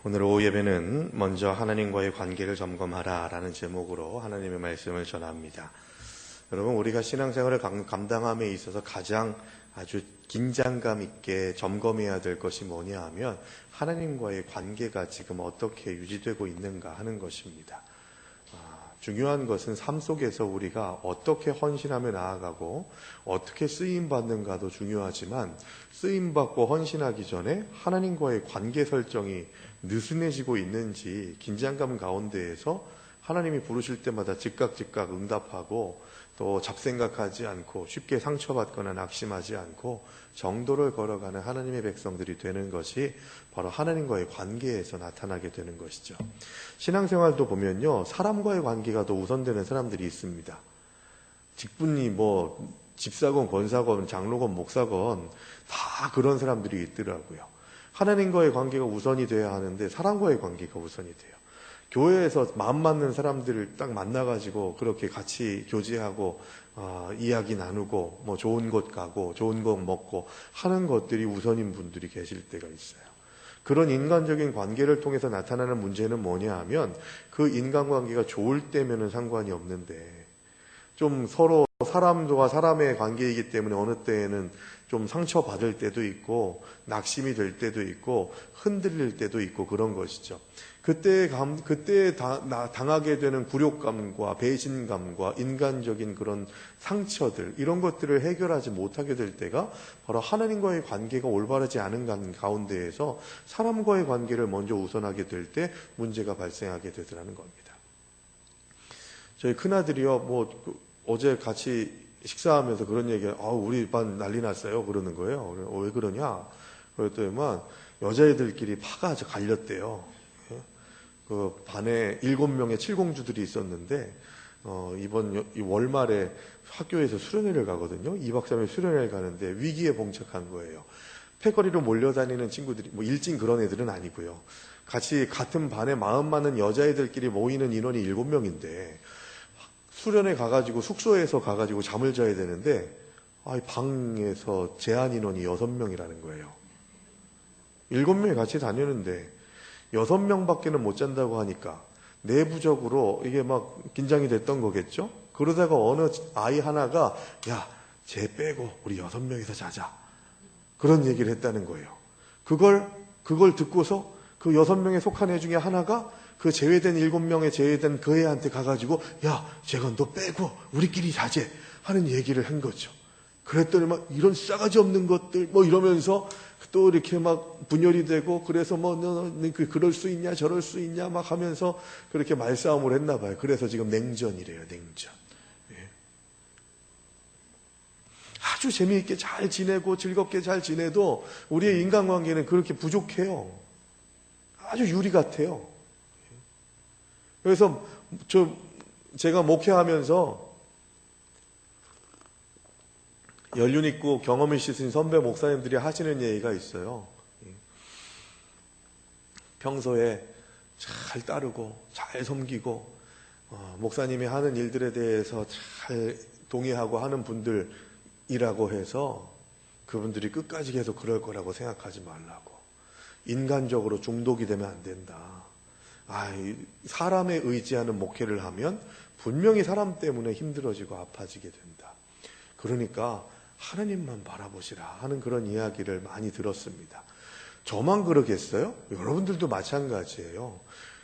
오늘 오후 예배는 먼저 하나님과의 관계를 점검하라 라는 제목으로 하나님의 말씀을 전합니다. 여러분, 우리가 신앙생활을 감당함에 있어서 가장 아주 긴장감 있게 점검해야 될 것이 뭐냐 하면 하나님과의 관계가 지금 어떻게 유지되고 있는가 하는 것입니다. 중요한 것은 삶 속에서 우리가 어떻게 헌신하며 나아가고 어떻게 쓰임받는가도 중요하지만 쓰임받고 헌신하기 전에 하나님과의 관계 설정이 느슨해지고 있는지 긴장감 가운데에서 하나님이 부르실 때마다 즉각 응답하고 또 잡생각하지 않고 쉽게 상처받거나 낙심하지 않고 정도를 걸어가는 하나님의 백성들이 되는 것이 바로 하나님과의 관계에서 나타나게 되는 것이죠. 신앙생활도 보면요, 사람과의 관계가 더 우선되는 사람들이 있습니다. 직분이 집사건 권사건 장로건 목사건 다 그런 사람들이 있더라고요. 하나님과의 관계가 우선이 돼야 하는데 사람과의 관계가 우선이 돼요. 교회에서 마음 맞는 사람들을 딱 만나가지고 그렇게 같이 교제하고 이야기 나누고 좋은 곳 가고 좋은 거 먹고 하는 것들이 우선인 분들이 계실 때가 있어요. 그런 인간적인 관계를 통해서 나타나는 문제는 뭐냐 하면 그 인간관계가 좋을 때면은 상관이 없는데 좀 서로 사람과 사람의 관계이기 때문에 어느 때에는 좀 상처받을 때도 있고 낙심이 될 때도 있고 흔들릴 때도 있고 그런 것이죠. 그때 당하게 되는 굴욕감과 배신감과 인간적인 그런 상처들, 이런 것들을 해결하지 못하게 될 때가 바로 하나님과의 관계가 올바르지 않은 가운데에서 사람과의 관계를 먼저 우선하게 될 때 문제가 발생하게 되더라는 겁니다. 저희 큰아들이요, 어제 같이 식사하면서 그런 얘기를, 우리 반 난리 났어요. 그러는 거예요. 왜 그러냐? 그랬더니만 여자애들끼리 파가 아주 갈렸대요. 그 반에 7명의 칠공주들이 있었는데, 이번 월말에 학교에서 수련회를 가거든요. 2박 3일 수련회를 가는데 위기에 봉착한 거예요. 패거리로 몰려다니는 친구들이, 일진 그런 애들은 아니고요. 같은 반에 마음 맞는 여자애들끼리 모이는 인원이 7명인데, 수련회 가가지고 숙소에서 가가지고 잠을 자야 되는데 방에서 제한 인원이 6명이라는 거예요. 7명이 같이 다니는데 6명밖에는 못 잔다고 하니까 내부적으로 이게 긴장이 됐던 거겠죠. 그러다가 어느 아이 하나가 쟤 빼고 우리 6명이서 자자, 그런 얘기를 했다는 거예요. 그걸 듣고서 그 6명에 속한 애 중에 하나가 그 제외된 7명에 제외된 그 애한테 가가지고 쟤건 너 빼고 우리끼리 자재 하는 얘기를 한 거죠. 그랬더니 이런 싸가지 없는 것들 이러면서 또 이렇게 분열이 되고, 그래서 너 그럴 수 있냐 저럴 수 있냐 하면서 그렇게 말싸움을 했나 봐요. 그래서 지금 냉전이래요. 냉전. 아주 재미있게 잘 지내고 즐겁게 잘 지내도 우리의 인간관계는 그렇게 부족해요. 아주 유리 같아요. 그래서 제가 목회하면서 연륜 있고 경험 있으신 선배 목사님들이 하시는 얘기가 있어요. 평소에 잘 따르고 잘 섬기고 목사님이 하는 일들에 대해서 잘 동의하고 하는 분들이라고 해서 그분들이 끝까지 계속 그럴 거라고 생각하지 말라고. 인간적으로 중독이 되면 안 된다. 사람에 의지하는 목회를 하면 분명히 사람 때문에 힘들어지고 아파지게 된다. 그러니까 하나님만 바라보시라 하는 그런 이야기를 많이 들었습니다. 저만 그러겠어요? 여러분들도 마찬가지예요.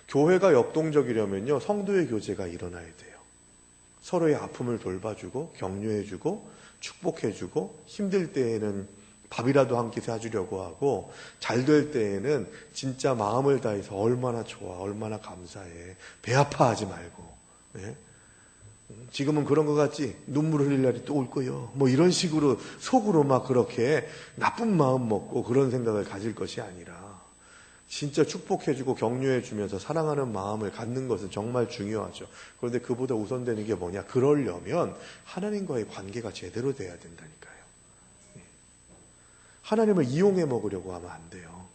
교회가 역동적이려면요, 성도의 교제가 일어나야 돼요. 서로의 아픔을 돌봐주고 격려해주고 축복해주고, 힘들 때에는 밥이라도 한 끼 사주려고 하고, 잘 될 때에는 진짜 마음을 다해서 얼마나 좋아, 얼마나 감사해, 배 아파하지 말고, 지금은 그런 것 같지? 눈물 흘릴 날이 또 올 거요. 이런 식으로 속으로 그렇게 나쁜 마음 먹고 그런 생각을 가질 것이 아니라 진짜 축복해주고 격려해주면서 사랑하는 마음을 갖는 것은 정말 중요하죠. 그런데 그보다 우선되는 게 뭐냐? 그러려면 하나님과의 관계가 제대로 돼야 된다니까요. 하나님을 이용해 먹으려고 하면 안 돼요.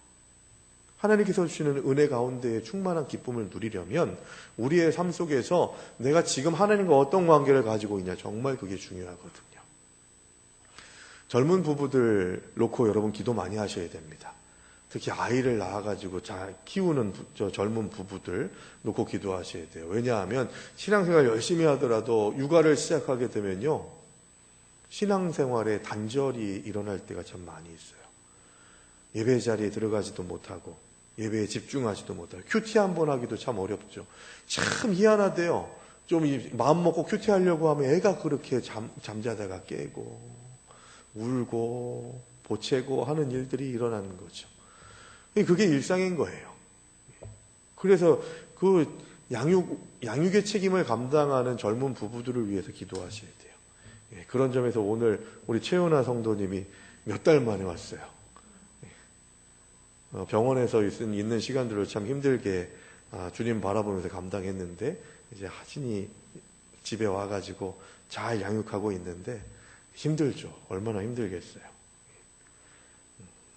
하나님께서 주시는 은혜 가운데에 충만한 기쁨을 누리려면 우리의 삶 속에서 내가 지금 하나님과 어떤 관계를 가지고 있냐, 정말 그게 중요하거든요. 젊은 부부들 놓고 여러분 기도 많이 하셔야 됩니다. 특히 아이를 낳아가지고 잘 키우는 젊은 부부들 놓고 기도하셔야 돼요. 왜냐하면 신앙생활 열심히 하더라도 육아를 시작하게 되면요, 신앙생활에 단절이 일어날 때가 참 많이 있어요. 예배 자리에 들어가지도 못하고 예배에 집중하지도 못하고 큐티 한번 하기도 참 어렵죠. 참 희한하대요. 좀 마음 먹고 큐티 하려고 하면 애가 그렇게 잠자다가 깨고 울고 보채고 하는 일들이 일어나는 거죠. 그게 일상인 거예요. 그래서 그 양육의 책임을 감당하는 젊은 부부들을 위해서 기도하셔야 돼요. 그런 점에서 오늘 우리 최은아 성도님이 몇 달 만에 왔어요. 병원에서 있는 시간들을 참 힘들게 주님 바라보면서 감당했는데 이제 하진이 집에 와가지고 잘 양육하고 있는데 힘들죠. 얼마나 힘들겠어요.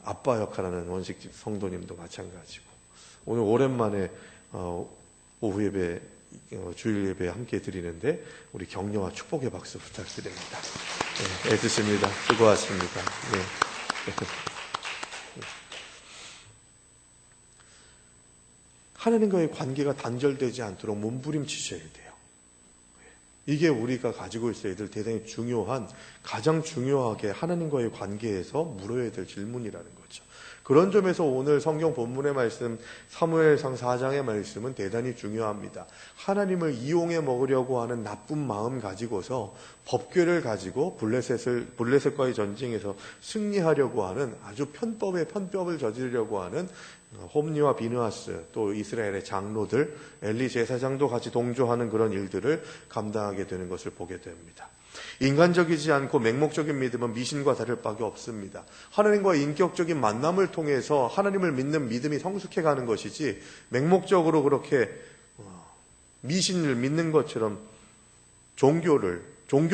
아빠 역할하는 원식 성도님도 마찬가지고 오늘 오랜만에 오후 예배 주일 예배 함께 드리는데 우리 격려와 축복의 박수 부탁드립니다. 네, 애쓰십니다. 수고하십니다. 네. 하나님과의 관계가 단절되지 않도록 몸부림치셔야 돼요. 이게 우리가 가지고 있어야 될 대단히 중요한, 가장 중요하게 하나님과의 관계에서 물어야 될 질문이라는 거죠. 그런 점에서 오늘 성경 본문의 말씀, 사무엘상 4장의 말씀은 대단히 중요합니다. 하나님을 이용해 먹으려고 하는 나쁜 마음 가지고서 법궤를 가지고 블레셋과의 전쟁에서 승리하려고 하는 아주 편법을 저지르려고 하는 홈니와 비느하스, 또 이스라엘의 장로들, 엘리 제사장도 같이 동조하는 그런 일들을 감당하게 되는 것을 보게 됩니다. 인간적이지 않고 맹목적인 믿음은 미신과 다를 바가 없습니다. 하나님과의 인격적인 만남을 통해서 하나님을 믿는 믿음이 성숙해가는 것이지 맹목적으로 그렇게 미신을 믿는 것처럼 종교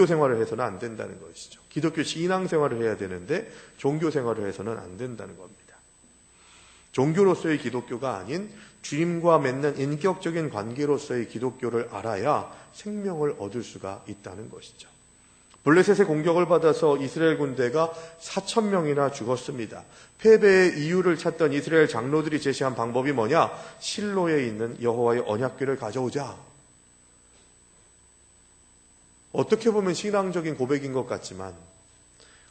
생활을 해서는 안 된다는 것이죠. 기독교 신앙생활을 해야 되는데 종교 생활을 해서는 안 된다는 겁니다. 종교로서의 기독교가 아닌 주님과 맺는 인격적인 관계로서의 기독교를 알아야 생명을 얻을 수가 있다는 것이죠. 블레셋의 공격을 받아서 이스라엘 군대가 4,000명이나 죽었습니다. 패배의 이유를 찾던 이스라엘 장로들이 제시한 방법이 뭐냐? 실로에 있는 여호와의 언약궤를 가져오자. 어떻게 보면 신앙적인 고백인 것 같지만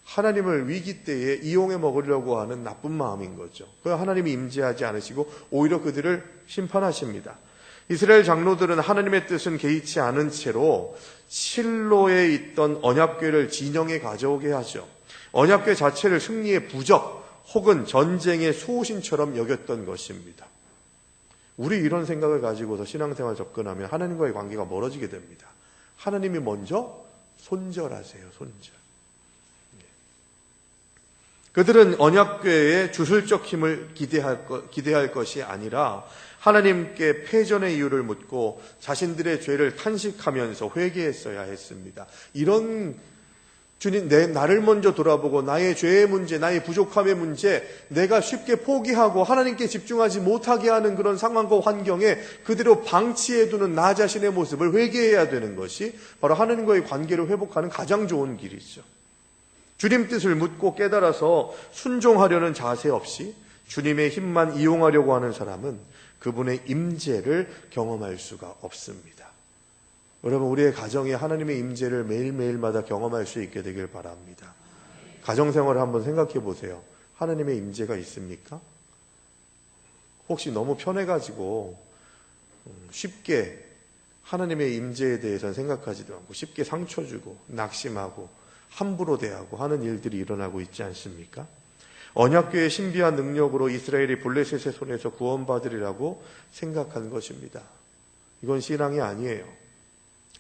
하나님을 위기 때에 이용해 먹으려고 하는 나쁜 마음인 거죠. 하나님이 임재하지 않으시고 오히려 그들을 심판하십니다. 이스라엘 장로들은 하나님의 뜻은 개의치 않은 채로 실로에 있던 언약궤를 진영에 가져오게 하죠. 언약궤 자체를 승리의 부적 혹은 전쟁의 수호신처럼 여겼던 것입니다. 우리 이런 생각을 가지고서 신앙생활 접근하면 하나님과의 관계가 멀어지게 됩니다. 하나님이 먼저 손절하세요. 손절. 그들은 언약궤의 주술적 힘을 기대할 것이 아니라 하나님께 패전의 이유를 묻고 자신들의 죄를 탄식하면서 회개했어야 했습니다. 이런 주님, 나를 먼저 돌아보고 나의 죄의 문제, 나의 부족함의 문제, 내가 쉽게 포기하고 하나님께 집중하지 못하게 하는 그런 상황과 환경에 그대로 방치해두는 나 자신의 모습을 회개해야 되는 것이 바로 하나님과의 관계를 회복하는 가장 좋은 길이죠. 주님 뜻을 묻고 깨달아서 순종하려는 자세 없이 주님의 힘만 이용하려고 하는 사람은 그분의 임재를 경험할 수가 없습니다. 여러분, 우리의 가정에 하나님의 임재를 매일매일마다 경험할 수 있게 되길 바랍니다. 가정생활을 한번 생각해 보세요. 하나님의 임재가 있습니까? 혹시 너무 편해가지고 쉽게 하나님의 임재에 대해서는 생각하지도 않고 쉽게 상처 주고 낙심하고 함부로 대하고 하는 일들이 일어나고 있지 않습니까? 언약궤의 신비한 능력으로 이스라엘이 블레셋의 손에서 구원받으리라고 생각한 것입니다. 이건 신앙이 아니에요.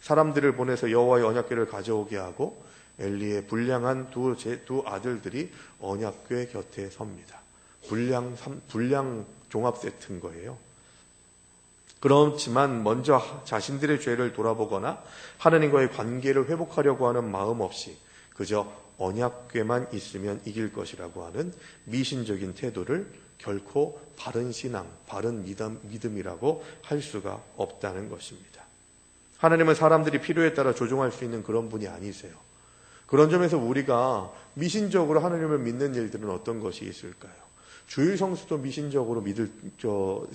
사람들을 보내서 여호와의 언약궤를 가져오게 하고 엘리의 불량한 두 아들들이 언약궤 곁에 섭니다. 불량 종합 세트인 거예요. 그렇지만 먼저 자신들의 죄를 돌아보거나 하나님과의 관계를 회복하려고 하는 마음 없이 그저 언약궤만 있으면 이길 것이라고 하는 미신적인 태도를 결코 바른 신앙, 바른 믿음이라고 할 수가 없다는 것입니다. 하나님은 사람들이 필요에 따라 조종할 수 있는 그런 분이 아니세요. 그런 점에서 우리가 미신적으로 하나님을 믿는 일들은 어떤 것이 있을까요? 주일 성수도 미신적으로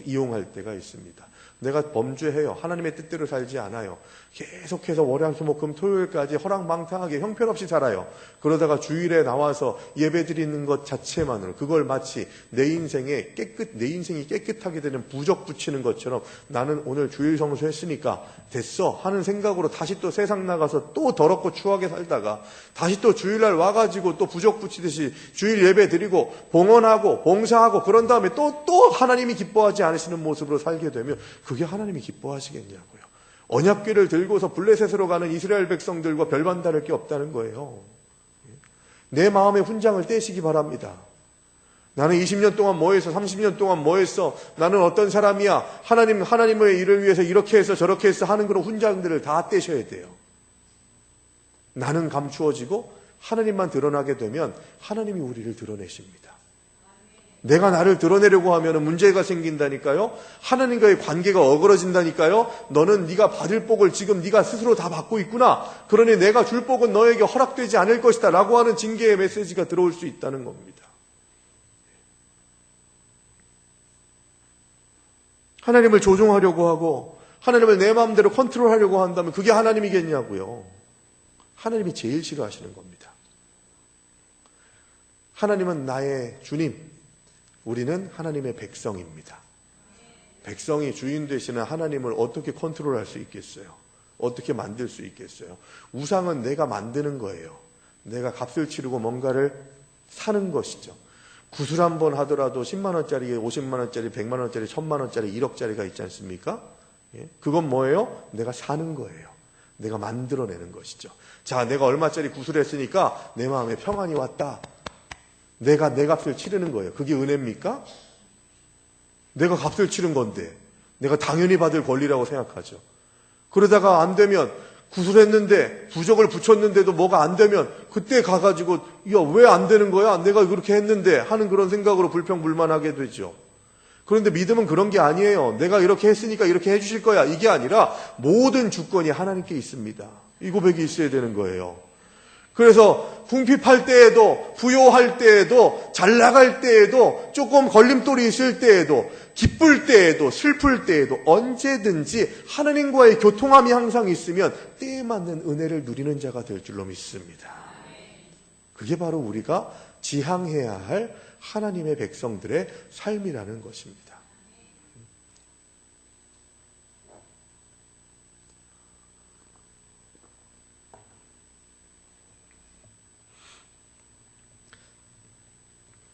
이용할 때가 있습니다. 내가 범죄해요. 하나님의 뜻대로 살지 않아요. 계속해서 월화수목금 토요일까지 허랑방탕하게 형편없이 살아요. 그러다가 주일에 나와서 예배드리는 것 자체만으로 그걸 마치 내 인생이 깨끗하게 되는 부적 붙이는 것처럼 나는 오늘 주일 성수했으니까 됐어 하는 생각으로 다시 또 세상 나가서 또 더럽고 추하게 살다가 다시 또 주일날 와가지고 또 부적 붙이듯이 주일 예배 드리고 봉헌하고 봉사하고 그런 다음에 또 하나님이 기뻐하지 않으시는 모습으로 살게 되면 그게 하나님이 기뻐하시겠냐고요. 언약궤를 들고서 블레셋으로 가는 이스라엘 백성들과 별반 다를 게 없다는 거예요. 내 마음의 훈장을 떼시기 바랍니다. 나는 20년 동안 뭐 했어? 30년 동안 뭐 했어? 나는 어떤 사람이야? 하나님의 일을 위해서 이렇게 해서 저렇게 해서 하는 그런 훈장들을 다 떼셔야 돼요. 나는 감추어지고 하나님만 드러나게 되면 하나님이 우리를 드러내십니다. 내가 나를 드러내려고 하면 문제가 생긴다니까요. 하나님과의 관계가 어그러진다니까요. 너는 네가 받을 복을 지금 네가 스스로 다 받고 있구나. 그러니 내가 줄 복은 너에게 허락되지 않을 것이다 라고 하는 징계의 메시지가 들어올 수 있다는 겁니다. 하나님을 조종하려고 하고 하나님을 내 마음대로 컨트롤하려고 한다면 그게 하나님이겠냐고요. 하나님이 제일 싫어하시는 겁니다. 하나님은 나의 주님, 우리는 하나님의 백성입니다. 백성이 주인 되시는 하나님을 어떻게 컨트롤할 수 있겠어요? 어떻게 만들 수 있겠어요? 우상은 내가 만드는 거예요. 내가 값을 치르고 뭔가를 사는 것이죠. 구슬 한 번 하더라도 10만 원짜리, 50만 원짜리, 100만 원짜리, 1000만 원짜리, 1억짜리가 있지 않습니까? 예? 그건 뭐예요? 내가 사는 거예요. 내가 만들어내는 것이죠. 자, 내가 얼마짜리 구슬했으니까 내 마음에 평안이 왔다. 내가 내 값을 치르는 거예요. 그게 은혜입니까? 내가 값을 치른 건데 내가 당연히 받을 권리라고 생각하죠. 그러다가 안 되면 구슬했는데 부적을 붙였는데도 뭐가 안 되면 그때 가가지고 야, 왜 안 되는 거야? 내가 그렇게 했는데 하는 그런 생각으로 불평불만하게 되죠. 그런데 믿음은 그런 게 아니에요. 내가 이렇게 했으니까 이렇게 해주실 거야. 이게 아니라 모든 주권이 하나님께 있습니다. 이 고백이 있어야 되는 거예요. 그래서 궁핍할 때에도 부요할 때에도 잘 나갈 때에도 조금 걸림돌이 있을 때에도 기쁠 때에도 슬플 때에도 언제든지 하나님과의 교통함이 항상 있으면 때에 맞는 은혜를 누리는 자가 될 줄로 믿습니다. 그게 바로 우리가 지향해야 할 하나님의 백성들의 삶이라는 것입니다.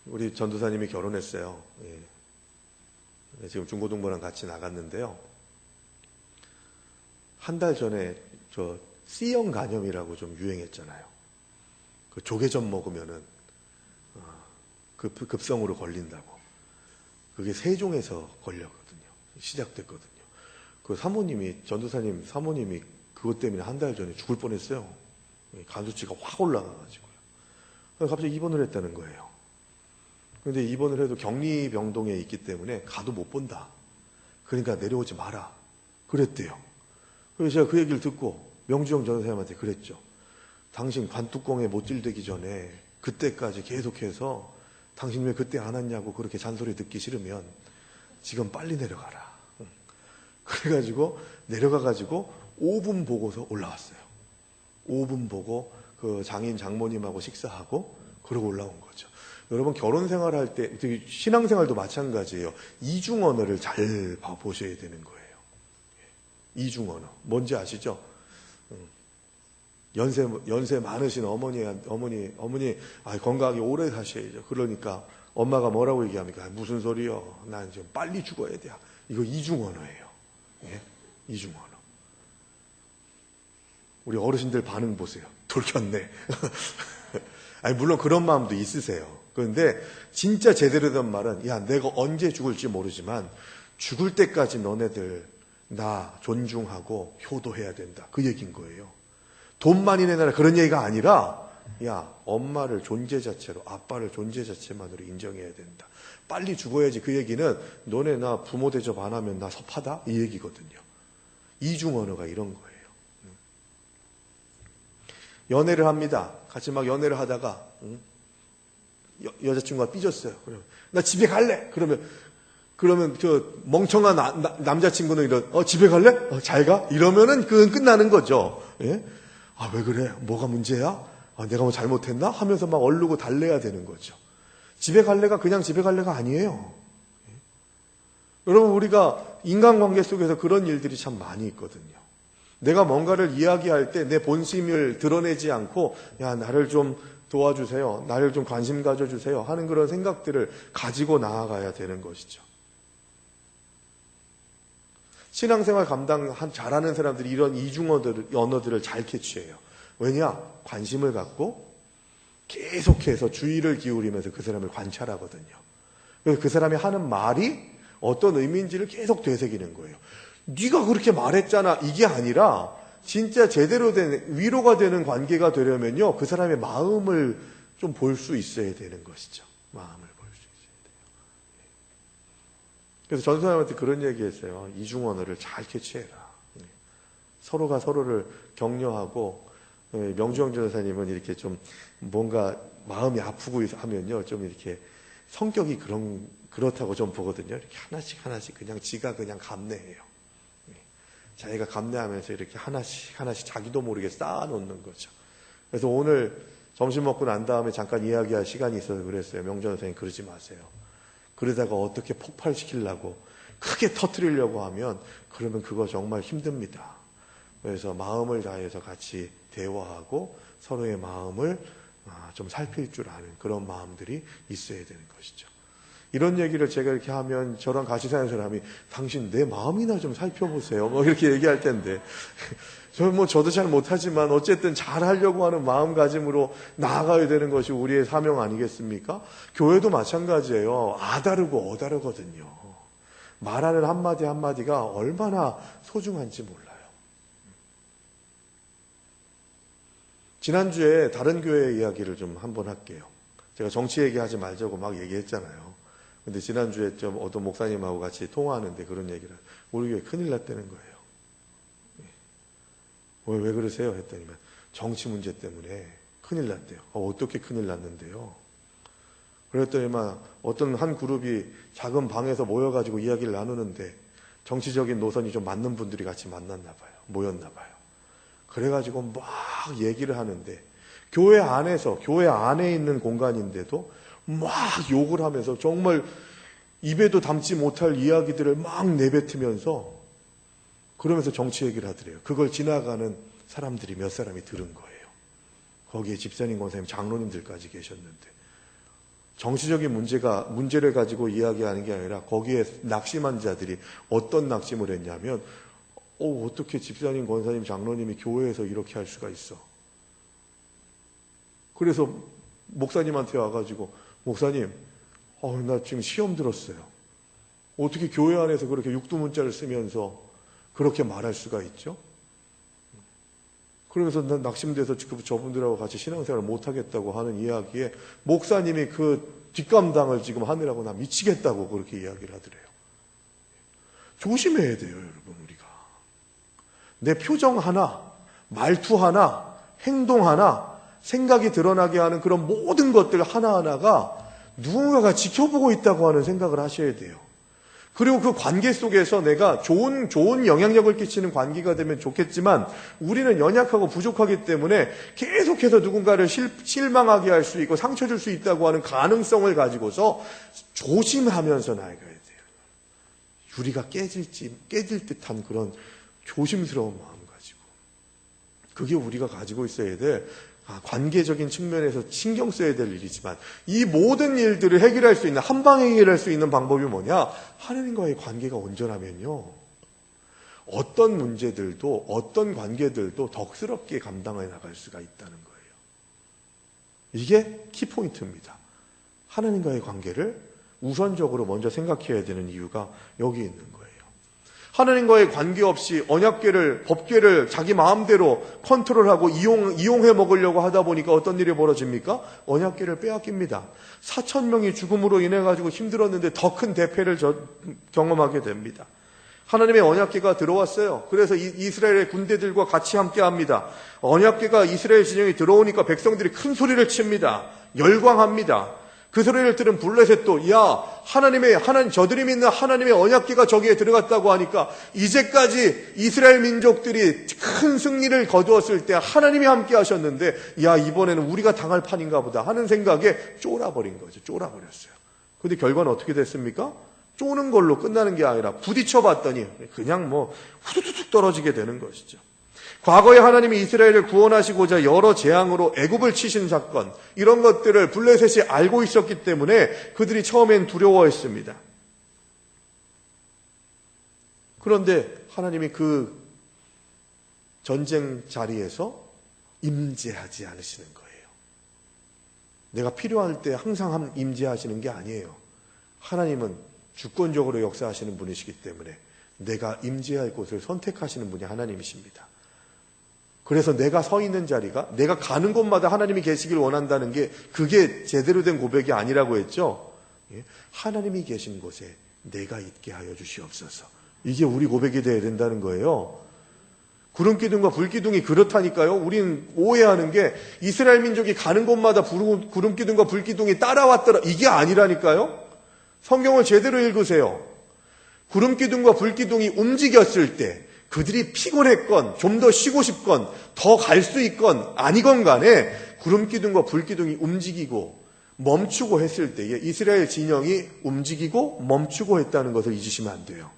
우리 전도사님이 결혼했어요. 예. 지금 중고등부랑 같이 나갔는데요. 한 달 전에 저 C형 간염이라고 좀 유행했잖아요. 그 조개전 먹으면은 급성으로 걸린다고. 그게 세종에서 걸렸거든요. 시작됐거든요. 그 전도사님 사모님이 그것 때문에 한 달 전에 죽을 뻔했어요. 간 수치가 확 올라가가지고요. 갑자기 입원을 했다는 거예요. 그런데 입원을 해도 격리병동에 있기 때문에 가도 못 본다. 그러니까 내려오지 마라. 그랬대요. 그래서 제가 그 얘기를 듣고 명주영 전도사님한테 그랬죠. 당신 관뚜껑에 못질되기 전에 그때까지 계속해서 당신 왜 그때 안 왔냐고 그렇게 잔소리 듣기 싫으면 지금 빨리 내려가라. 그래가지고 내려가가지고 5분 보고서 올라왔어요. 5분 보고 그 장모님하고 식사하고 그러고 올라온 거죠. 여러분 결혼 생활할 때 신앙생활도 마찬가지예요. 이중 언어를 잘 보셔야 되는 거예요. 이중 언어 뭔지 아시죠? 연세 많으신 어머니 건강하게 오래 사셔야죠. 그러니까 엄마가 뭐라고 얘기합니까? 무슨 소리요? 난 지금 빨리 죽어야 돼. 이거 이중 언어예요. 예? 이중 언어. 우리 어르신들 반응 보세요. 돌켰네. 아니 물론 그런 마음도 있으세요. 그런데 진짜 제대로 된 말은 야 내가 언제 죽을지 모르지만 죽을 때까지 너네들 나 존중하고 효도해야 된다. 그 얘기인 거예요. 돈 많이 내놔라 그런 얘기가 아니라 야 엄마를 존재 자체로 아빠를 존재 자체만으로 인정해야 된다. 빨리 죽어야지. 그 얘기는 너네 나 부모 대접 안 하면 나 섭하다 이 얘기거든요. 이중 언어가 이런 거예요. 연애를 합니다. 같이 막 연애를 하다가 여자친구가 삐졌어요. 그러면 나 집에 갈래. 그러면 저 멍청한 남자친구는 집에 갈래? 잘 가? 이러면은 그건 끝나는 거죠. 예? 아, 왜 그래? 뭐가 문제야? 내가 뭐 잘못했나? 하면서 막 얼르고 달래야 되는 거죠. 집에 갈래가 그냥 집에 갈래가 아니에요. 예? 여러분, 우리가 인간관계 속에서 그런 일들이 참 많이 있거든요. 내가 뭔가를 이야기할 때 내 본심을 드러내지 않고, 야, 나를 좀 도와주세요. 나를 좀 관심 가져주세요. 하는 그런 생각들을 가지고 나아가야 되는 것이죠. 신앙생활 잘하는 사람들이 이런 이중 언어들을 잘 캐치해요. 왜냐? 관심을 갖고 계속해서 주의를 기울이면서 그 사람을 관찰하거든요. 그래서 그 사람이 하는 말이 어떤 의미인지를 계속 되새기는 거예요. 네가 그렇게 말했잖아. 이게 아니라 진짜 제대로 된 위로가 되는 관계가 되려면요, 그 사람의 마음을 좀 볼 수 있어야 되는 것이죠. 마음을 볼 수 있어야 돼요. 그래서 전사님한테 그런 얘기했어요. 이중 언어를 잘 캐치해라. 서로가 서로를 격려하고, 명주영 전사님은 이렇게 좀 뭔가 마음이 아프고 하면요, 좀 이렇게 성격이 그렇다고 좀 보거든요. 이렇게 하나씩 그냥 지가 그냥 감내해요. 자기가 감내하면서 이렇게 하나씩 자기도 모르게 쌓아놓는 거죠. 그래서 오늘 점심 먹고 난 다음에 잠깐 이야기할 시간이 있어서 그랬어요. 명전 선생님, 그러지 마세요. 그러다가 어떻게 폭발시키려고 크게 터뜨리려고 하면 그러면 그거 정말 힘듭니다. 그래서 마음을 다해서 같이 대화하고 서로의 마음을 좀 살필 줄 아는 그런 마음들이 있어야 되는 것이죠. 이런 얘기를 제가 이렇게 하면 저랑 같이 사는 사람이 당신 내 마음이나 좀 살펴보세요. 뭐 이렇게 얘기할 텐데. 저도 잘 못하지만 어쨌든 잘 하려고 하는 마음가짐으로 나아가야 되는 것이 우리의 사명 아니겠습니까? 교회도 마찬가지예요. 아다르고 어다르거든요. 말하는 한마디 한마디가 얼마나 소중한지 몰라요. 지난주에 다른 교회 이야기를 좀 한번 할게요. 제가 정치 얘기하지 말자고 막 얘기했잖아요. 근데 지난주에 좀 어떤 목사님하고 같이 통화하는데 그런 얘기를, 우리 교회 큰일 났다는 거예요. 왜 그러세요? 했더니만 정치 문제 때문에 큰일 났대요. 어떻게 큰일 났는데요? 그랬더니만 어떤 한 그룹이 작은 방에서 모여가지고 이야기를 나누는데 정치적인 노선이 좀 맞는 분들이 같이 만났나 봐요. 모였나 봐요. 그래가지고 막 얘기를 하는데 교회 안에 있는 공간인데도 막 욕을 하면서 정말 입에도 담지 못할 이야기들을 막 내뱉으면서 그러면서 정치 얘기를 하더래요. 그걸 지나가는 사람들이 몇 사람이 들은 거예요. 거기에 집사님, 권사님, 장로님들까지 계셨는데 정치적인 문제를 가지고 이야기하는 게 아니라 거기에 낙심한 자들이 어떤 낙심을 했냐면 어떻게 집사님, 권사님, 장로님이 교회에서 이렇게 할 수가 있어. 그래서 목사님한테 와가지고 목사님, 나 지금 시험 들었어요. 어떻게 교회 안에서 그렇게 육두문자를 쓰면서 그렇게 말할 수가 있죠? 그러면서 난 낙심돼서 저분들하고 같이 신앙생활을 못하겠다고 하는 이야기에 목사님이 그 뒷감당을 지금 하느라고 나 미치겠다고 그렇게 이야기를 하더래요. 조심해야 돼요, 여러분, 우리가. 내 표정 하나, 말투 하나, 행동 하나, 생각이 드러나게 하는 그런 모든 것들 하나하나가 누군가가 지켜보고 있다고 하는 생각을 하셔야 돼요. 그리고 그 관계 속에서 내가 좋은 영향력을 끼치는 관계가 되면 좋겠지만 우리는 연약하고 부족하기 때문에 계속해서 누군가를 실망하게 할 수 있고 상처 줄 수 있다고 하는 가능성을 가지고서 조심하면서 나아가야 돼요. 유리가 깨질 듯한 그런 조심스러운 마음 가지고. 그게 우리가 가지고 있어야 돼. 관계적인 측면에서 신경 써야 될 일이지만 이 모든 일들을 해결할 수 있는, 한 방에 해결할 수 있는 방법이 뭐냐? 하나님과의 관계가 온전하면요, 어떤 문제들도 어떤 관계들도 덕스럽게 감당해 나갈 수가 있다는 거예요. 이게 키포인트입니다. 하나님과의 관계를 우선적으로 먼저 생각해야 되는 이유가 여기 있는 거예요. 하나님과의 관계없이 언약궤를, 법궤를 자기 마음대로 컨트롤하고 이용해 먹으려고 하다 보니까 어떤 일이 벌어집니까? 언약궤를 빼앗깁니다. 4,000명이 죽음으로 인해 가지고 힘들었는데 더 큰 대패를 경험하게 됩니다. 하나님의 언약궤가 들어왔어요. 그래서 이스라엘의 군대들과 같이 함께합니다. 언약궤가 이스라엘 진영에 들어오니까 백성들이 큰 소리를 칩니다. 열광합니다. 그 소리를 들은 블레셋도 저들이 믿는 하나님의 언약궤가 저기에 들어갔다고 하니까 이제까지 이스라엘 민족들이 큰 승리를 거두었을 때 하나님이 함께 하셨는데 이번에는 우리가 당할 판인가 보다 하는 생각에 쫄아버린 거죠. 쫄아버렸어요. 근데 결과는 어떻게 됐습니까? 쪼는 걸로 끝나는 게 아니라 부딪혀 봤더니 그냥 후두둑 떨어지게 되는 것이죠. 과거에 하나님이 이스라엘을 구원하시고자 여러 재앙으로 애굽을 치신 사건, 이런 것들을 블레셋이 알고 있었기 때문에 그들이 처음엔 두려워했습니다. 그런데 하나님이 그 전쟁 자리에서 임재하지 않으시는 거예요. 내가 필요할 때 항상 임재하시는 게 아니에요. 하나님은 주권적으로 역사하시는 분이시기 때문에 내가 임재할 곳을 선택하시는 분이 하나님이십니다. 그래서 내가 서 있는 자리가, 내가 가는 곳마다 하나님이 계시길 원한다는 게 그게 제대로 된 고백이 아니라고 했죠. 하나님이 계신 곳에 내가 있게 하여 주시옵소서. 이게 우리 고백이 되어야 된다는 거예요. 구름기둥과 불기둥이 그렇다니까요. 우린 오해하는 게 이스라엘 민족이 가는 곳마다 구름기둥과 불기둥이 따라왔더라, 이게 아니라니까요. 성경을 제대로 읽으세요. 구름기둥과 불기둥이 움직였을 때 그들이 피곤했건 좀 더 쉬고 싶건 더 갈 수 있건 아니건 간에 구름기둥과 불기둥이 움직이고 멈추고 했을 때에 이스라엘 진영이 움직이고 멈추고 했다는 것을 잊으시면 안 돼요.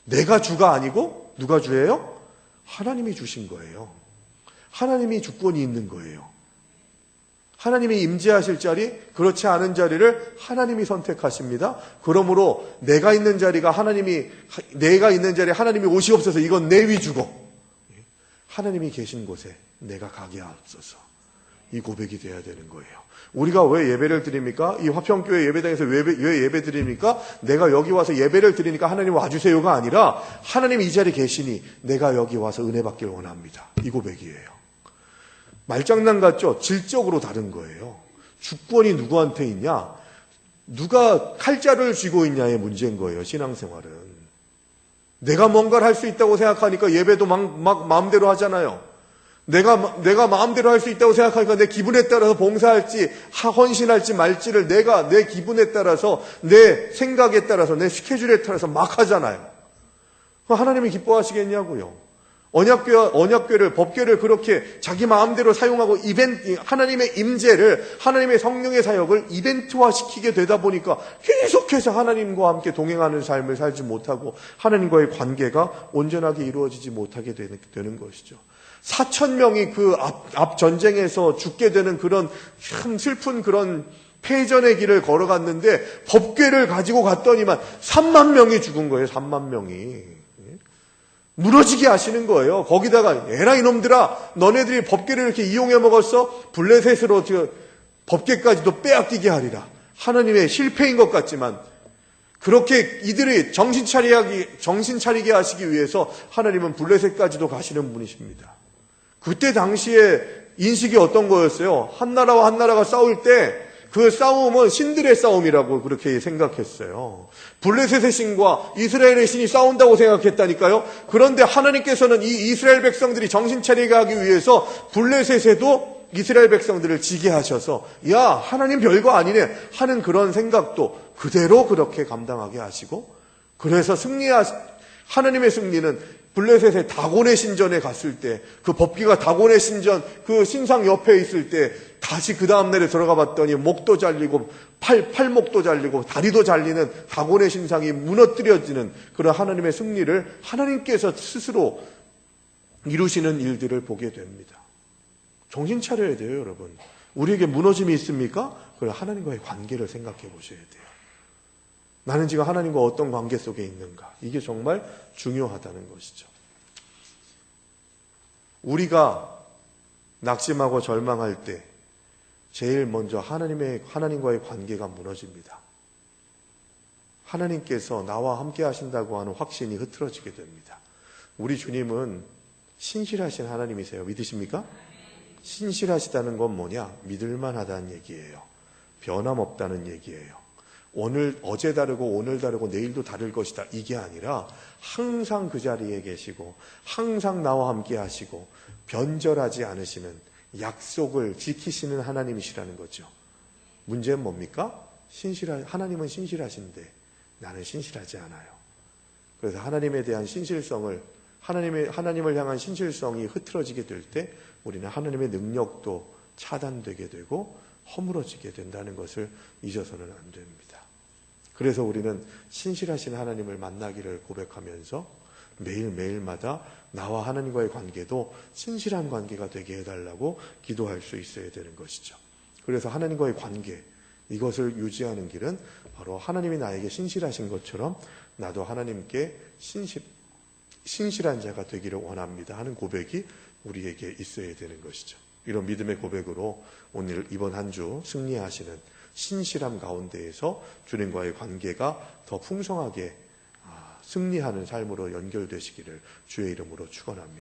내가 주가 아니고 누가 주예요? 하나님이 주신 거예요. 하나님이 주권이 있는 거예요. 하나님이 임재하실 자리, 그렇지 않은 자리를 하나님이 선택하십니다. 그러므로 내가 있는 자리에 하나님이 오시옵소서, 이건 내 위주고 하나님이 계신 곳에 내가 가게 하옵소서, 이 고백이 돼야 되는 거예요. 우리가 왜 예배를 드립니까? 이 화평교회 예배당에서 왜 예배 드립니까? 내가 여기 와서 예배를 드리니까 하나님 와주세요가 아니라 하나님 이 자리에 계시니 내가 여기 와서 은혜 받길 원합니다, 이 고백이에요. 말장난 같죠? 질적으로 다른 거예요. 주권이 누구한테 있냐? 누가 칼자루를 쥐고 있냐의 문제인 거예요, 신앙생활은. 내가 뭔가를 할 수 있다고 생각하니까 예배도 막 마음대로 하잖아요. 내가 마음대로 할 수 있다고 생각하니까 내 기분에 따라서 봉사할지 헌신할지 말지를 내가 내 기분에 따라서, 내 생각에 따라서, 내 스케줄에 따라서 막 하잖아요. 하나님이 기뻐하시겠냐고요. 언약궤를, 법궤를 그렇게 자기 마음대로 사용하고 하나님의 임재를, 하나님의 성령의 사역을 이벤트화 시키게 되다 보니까 계속해서 하나님과 함께 동행하는 삶을 살지 못하고 하나님과의 관계가 온전하게 이루어지지 못하게 되는 것이죠. 4,000명이 그 앞 전쟁에서 죽게 되는 그런 참 슬픈 그런 패전의 길을 걸어갔는데 법궤를 가지고 갔더니만 3만 명이 죽은 거예요. 3만 명이. 무너지게 하시는 거예요. 거기다가 에라 이놈들아, 너네들이 법궤를 이렇게 이용해 먹었어? 블레셋으로 법궤까지도 빼앗기게 하리라. 하나님의 실패인 것 같지만 그렇게 이들이 정신 차리게 하시기 위해서 하나님은 블레셋까지도 가시는 분이십니다. 그때 당시에 인식이 어떤 거였어요? 한 나라와 한 나라가 싸울 때 그 싸움은 신들의 싸움이라고 그렇게 생각했어요. 블레셋의 신과 이스라엘의 신이 싸운다고 생각했다니까요. 그런데 하나님께서는 이 이스라엘 백성들이 정신 차리게 하기 위해서 블레셋에도 이스라엘 백성들을 지게 하셔서 하나님 별거 아니네 하는 그런 생각도 그대로 그렇게 감당하게 하시고, 그래서 하나님의 승리는 블레셋의 다곤의 신전에 갔을 때, 그 법궤가 다곤의 신전 그 신상 옆에 있을 때 다시 그 다음날에 들어가 봤더니 목도 잘리고 팔목도 잘리고 다리도 잘리는 다곤의 신상이 무너뜨려지는 그런 하나님의 승리를 하나님께서 스스로 이루시는 일들을 보게 됩니다. 정신 차려야 돼요, 여러분. 우리에게 무너짐이 있습니까? 그럼 하나님과의 관계를 생각해 보셔야 돼요. 나는 지금 하나님과 어떤 관계 속에 있는가? 이게 정말 중요하다는 것이죠. 우리가 낙심하고 절망할 때 제일 먼저 하나님과의 관계가 무너집니다. 하나님께서 나와 함께 하신다고 하는 확신이 흐트러지게 됩니다. 우리 주님은 신실하신 하나님이세요. 믿으십니까? 신실하시다는 건 뭐냐? 믿을만하다는 얘기예요. 변함없다는 얘기예요. 어제 다르고 오늘 다르고 내일도 다를 것이다, 이게 아니라 항상 그 자리에 계시고 항상 나와 함께 하시고 변절하지 않으시는, 약속을 지키시는 하나님이시라는 거죠. 문제는 뭡니까? 하나님은 신실하신데 나는 신실하지 않아요. 그래서 하나님에 대한 신실성을, 하나님을 향한 신실성이 흐트러지게 될 때 우리는 하나님의 능력도 차단되게 되고 허물어지게 된다는 것을 잊어서는 안 됩니다. 그래서 우리는 신실하신 하나님을 만나기를 고백하면서 매일매일마다 나와 하나님과의 관계도 신실한 관계가 되게 해달라고 기도할 수 있어야 되는 것이죠. 그래서 하나님과의 관계, 이것을 유지하는 길은 바로 하나님이 나에게 신실하신 것처럼 나도 하나님께 신실한 자가 되기를 원합니다 하는 고백이 우리에게 있어야 되는 것이죠. 이런 믿음의 고백으로 오늘 이번 한 주 승리하시는 신실함 가운데에서 주님과의 관계가 더 풍성하게 승리하는 삶으로 연결되시기를 주의 이름으로 축원합니다.